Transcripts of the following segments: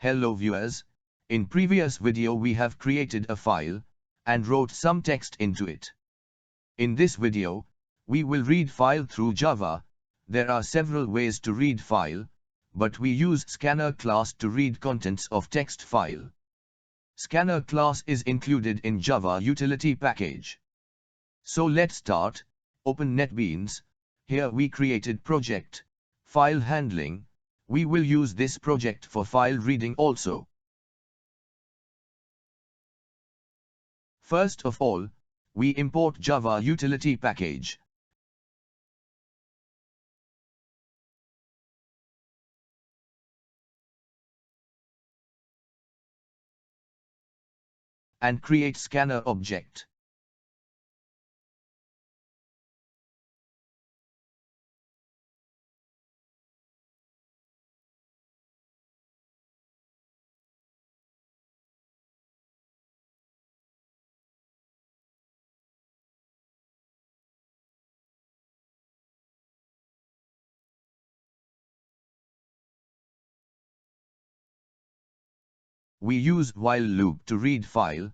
Hello viewers, in previous video we have created a file, and wrote some text into it. In this video, we will read file through Java. There are several ways to read file, but we use scanner class to read contents of text file. Scanner class is included in Java utility package. So let's start. Open Netbeans. Here we created project, file handling. We will use this project for file reading also. First of all, we import Java utility package. And create scanner object. We use while loop to read file.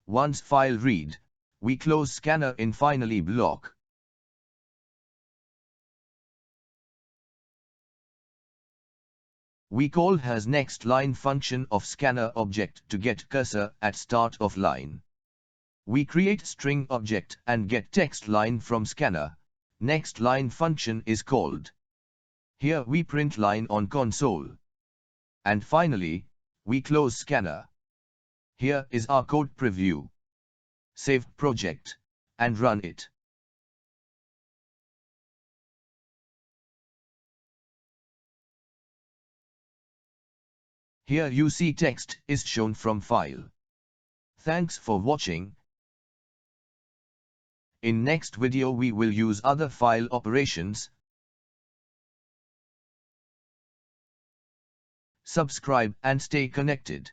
Once file read, we close scanner in finally block. We call has next line function of scanner object to get cursor at start of line. We create string object and get text line from scanner. Next line function is called. Here we print line on console. And finally, we close scanner. Here is our code preview. Save project and run it. Here you see text is shown from file. Thanks for watching. In next video we will use other file operations. Subscribe and stay connected.